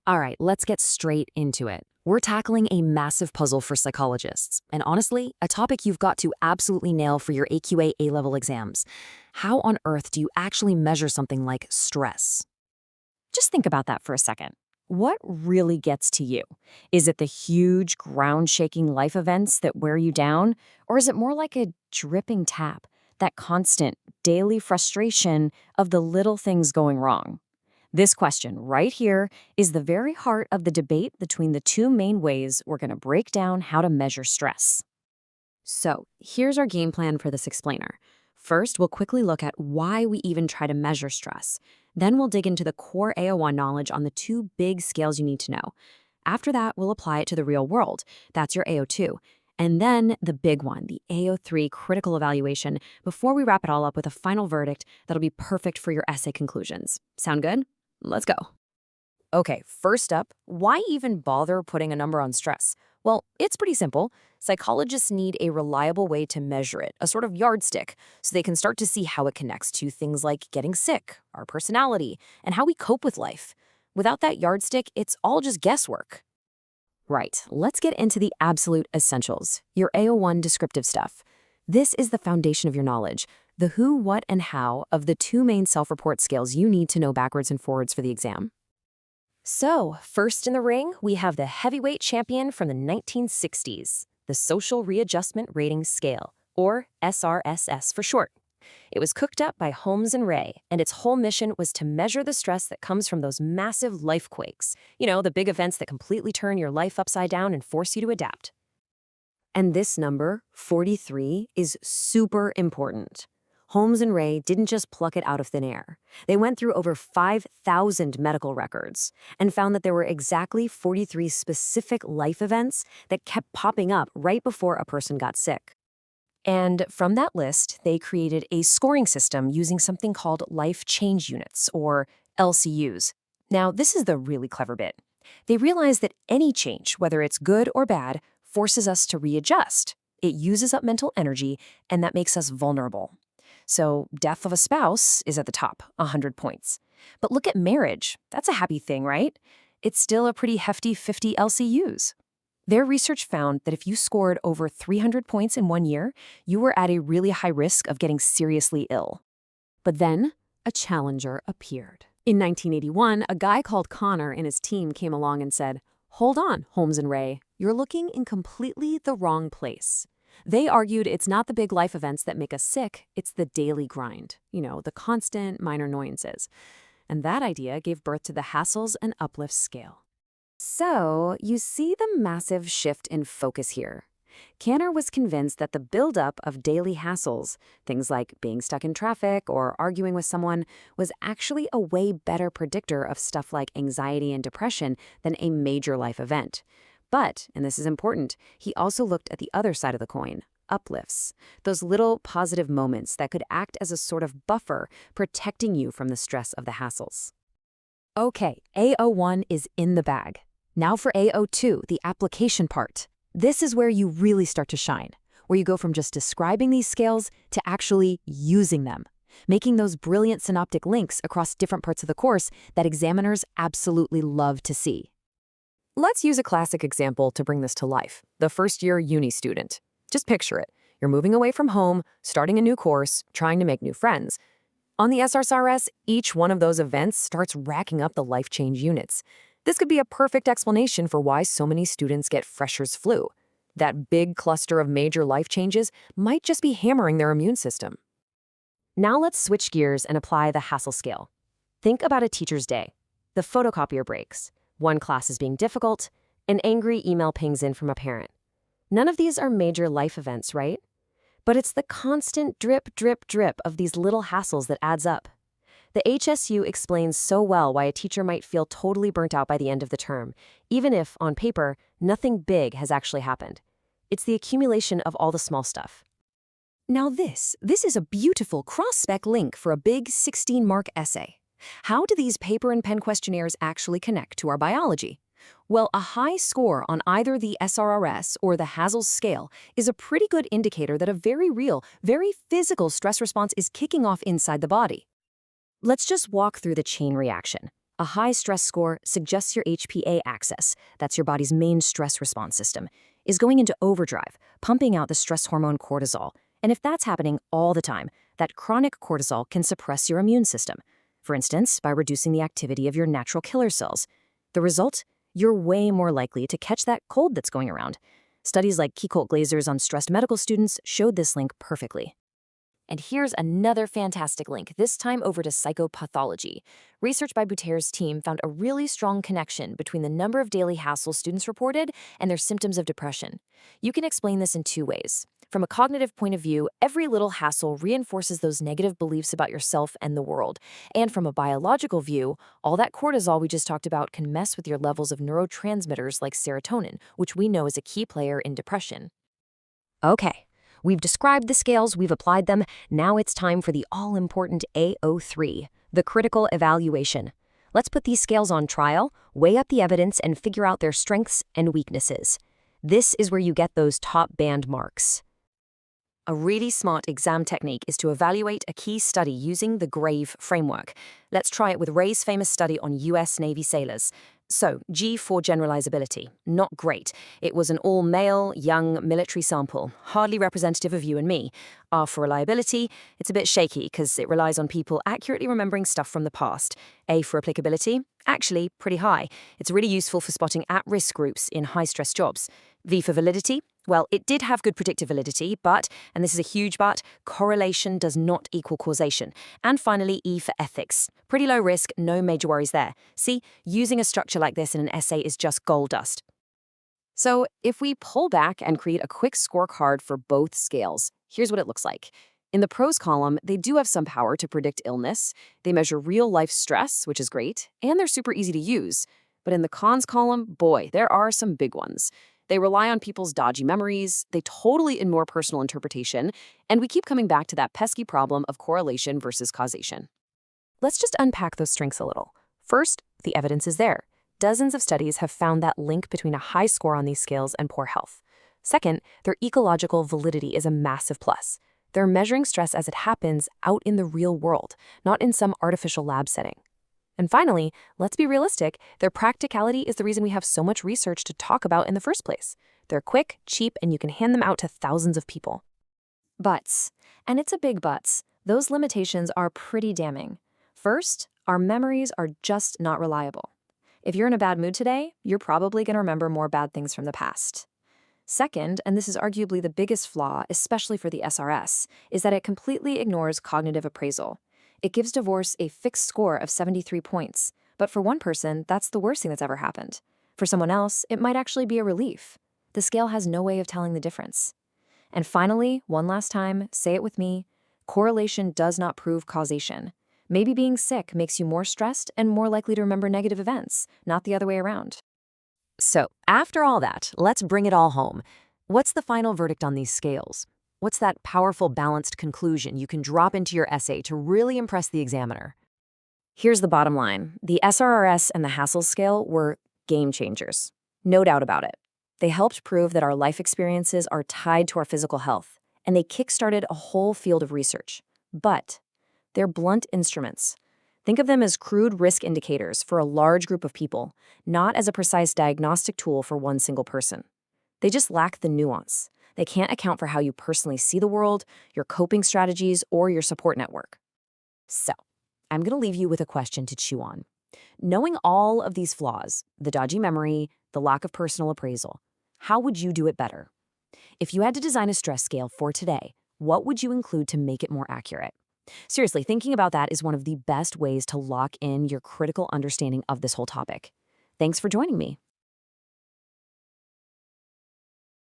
All right, let's get straight into it. We're tackling a massive puzzle for psychologists, and honestly, a topic you've got to absolutely nail for your AQA A-level exams. How on earth do you actually measure something like stress? Just think about that for a second. What really gets to you? Is it the huge, ground-shaking life events that wear you down? Or is it more like a dripping tap, that constant, daily frustration of the little things going wrong? This question right here is the very heart of the debate between the two main ways we're going to break down how to measure stress. So, here's our game plan for this explainer. First, we'll quickly look at why we even try to measure stress. Then we'll dig into the core AO1 knowledge on the two big scales you need to know. After that, we'll apply it to the real world. That's your AO2. And then the big one, the AO3 critical evaluation, before we wrap it all up with a final verdict that'll be perfect for your essay conclusions. Sound good? Let's go. Okay, first up, why even bother putting a number on stress? Well, it's pretty simple. Psychologists need a reliable way to measure it, a sort of yardstick, so they can start to see how it connects to things like getting sick, our personality, and how we cope with life. Without that yardstick, it's all just guesswork. Right, let's get into the absolute essentials, your AO1 descriptive stuff. This is the foundation of your knowledge, the who, what, and how of the two main self-report scales you need to know backwards and forwards for the exam. So, first in the ring, we have the heavyweight champion from the 1960s, the Social Readjustment Rating Scale, or SRSS for short. It was cooked up by Holmes and Ray, and its whole mission was to measure the stress that comes from those massive life quakes. You know, the big events that completely turn your life upside down and force you to adapt. And this number, 43, is super important. Holmes and Ray didn't just pluck it out of thin air. They went through over 5,000 medical records and found that there were exactly 43 specific life events that kept popping up right before a person got sick. And from that list, they created a scoring system using something called life change units, or LCUs. Now, this is the really clever bit. They realized that any change, whether it's good or bad, forces us to readjust. It uses up mental energy, and that makes us vulnerable. So death of a spouse is at the top, 100 points. But look at marriage. That's a happy thing, right? It's still a pretty hefty 50 LCUs. Their research found that if you scored over 300 points in 1 year, you were at a really high risk of getting seriously ill. But then, a challenger appeared. In 1981, a guy called Connor and his team came along and said, "Hold on, Holmes and Ray, you're looking in completely the wrong place." They argued it's not the big life events that make us sick, it's the daily grind, the constant minor annoyances. And that idea gave birth to the Hassles and Uplifts scale. So, you see the massive shift in focus here. Kanner was convinced that the buildup of daily hassles, things like being stuck in traffic or arguing with someone, was actually a way better predictor of stuff like anxiety and depression than a major life event. But, and this is important, he also looked at the other side of the coin, uplifts, those little positive moments that could act as a sort of buffer protecting you from the stress of the hassles. Okay, AO1 is in the bag. Now for AO2, the application part. This is where you really start to shine, where you go from just describing these scales to actually using them, making those brilliant synoptic links across different parts of the course that examiners absolutely love to see. Let's use a classic example to bring this to life. The first-year uni student. Just picture it. You're moving away from home, starting a new course, trying to make new friends. On the SRSS, each one of those events starts racking up the life change units. This could be a perfect explanation for why so many students get freshers' flu. That big cluster of major life changes might just be hammering their immune system. Now let's switch gears and apply the hassle scale. Think about a teacher's day. The photocopier breaks. One class is being difficult. An angry email pings in from a parent. None of these are major life events, right? But it's the constant drip, drip, drip of these little hassles that adds up. The HSU explains so well why a teacher might feel totally burnt out by the end of the term, even if, on paper, nothing big has actually happened. It's the accumulation of all the small stuff. Now this is a beautiful cross-spec link for a big 16-mark essay. How do these paper and pen questionnaires actually connect to our biology? Well, a high score on either the SRRS or the Hassles scale is a pretty good indicator that a very real, very physical stress response is kicking off inside the body. Let's just walk through the chain reaction. A high stress score suggests your HPA axis, that's your body's main stress response system, is going into overdrive, pumping out the stress hormone cortisol. And if that's happening all the time, that chronic cortisol can suppress your immune system. For instance, by reducing the activity of your natural killer cells. The result? You're way more likely to catch that cold that's going around. Studies like Kiecolt-Glazer's on stressed medical students showed this link perfectly. And here's another fantastic link, this time over to psychopathology. Research by Butter's team found a really strong connection between the number of daily hassles students reported and their symptoms of depression. You can explain this in two ways. From a cognitive point of view, every little hassle reinforces those negative beliefs about yourself and the world. And from a biological view, all that cortisol we just talked about can mess with your levels of neurotransmitters like serotonin, which we know is a key player in depression. Okay. We've described the scales, we've applied them. Now it's time for the all-important AO3, the critical evaluation. Let's put these scales on trial, weigh up the evidence, and figure out their strengths and weaknesses. This is where you get those top band marks. A really smart exam technique is to evaluate a key study using the GRAVE framework. Let's try it with Ray's famous study on US Navy sailors. So, G for generalizability. Not great. It was an all-male, young military sample, hardly representative of you and me. R for reliability. It's a bit shaky because it relies on people accurately remembering stuff from the past. A for applicability. Actually, pretty high. It's really useful for spotting at-risk groups in high-stress jobs. V for validity. Well, it did have good predictive validity, but, and this is a huge but, correlation does not equal causation. And finally, E for ethics. Pretty low risk, no major worries there. See, using a structure like this in an essay is just gold dust. So if we pull back and create a quick scorecard for both scales, here's what it looks like. In the pros column, they do have some power to predict illness. They measure real-life stress, which is great, and they're super easy to use. But in the cons column, boy, there are some big ones. They rely on people's dodgy memories, they totally ignore personal interpretation, and we keep coming back to that pesky problem of correlation versus causation. Let's just unpack those strengths a little. First, the evidence is there. Dozens of studies have found that link between a high score on these scales and poor health. Second, their ecological validity is a massive plus. They're measuring stress as it happens out in the real world, not in some artificial lab setting. And finally, let's be realistic, their practicality is the reason we have so much research to talk about in the first place. They're quick, cheap, and you can hand them out to thousands of people. Buts, and it's a big buts, those limitations are pretty damning. First, our memories are just not reliable. If you're in a bad mood today, you're probably going to remember more bad things from the past. Second, and this is arguably the biggest flaw, especially for the SRS, is that it completely ignores cognitive appraisal. It gives divorce a fixed score of 73 points, but for one person, that's the worst thing that's ever happened. For someone else, it might actually be a relief. The scale has no way of telling the difference. And finally, one last time, say it with me, correlation does not prove causation. Maybe being sick makes you more stressed and more likely to remember negative events, not the other way around. So, after all that, let's bring it all home. What's the final verdict on these scales? What's that powerful, balanced conclusion you can drop into your essay to really impress the examiner? Here's the bottom line. The SRRS and the Hassel scale were game changers. No doubt about it. They helped prove that our life experiences are tied to our physical health, and they kickstarted a whole field of research. But they're blunt instruments. Think of them as crude risk indicators for a large group of people, not as a precise diagnostic tool for one single person. They just lack the nuance. They can't account for how you personally see the world, your coping strategies, or your support network. So, I'm going to leave you with a question to chew on. Knowing all of these flaws, the dodgy memory, the lack of personal appraisal, how would you do it better? If you had to design a stress scale for today, what would you include to make it more accurate? Seriously, thinking about that is one of the best ways to lock in your critical understanding of this whole topic. Thanks for joining me.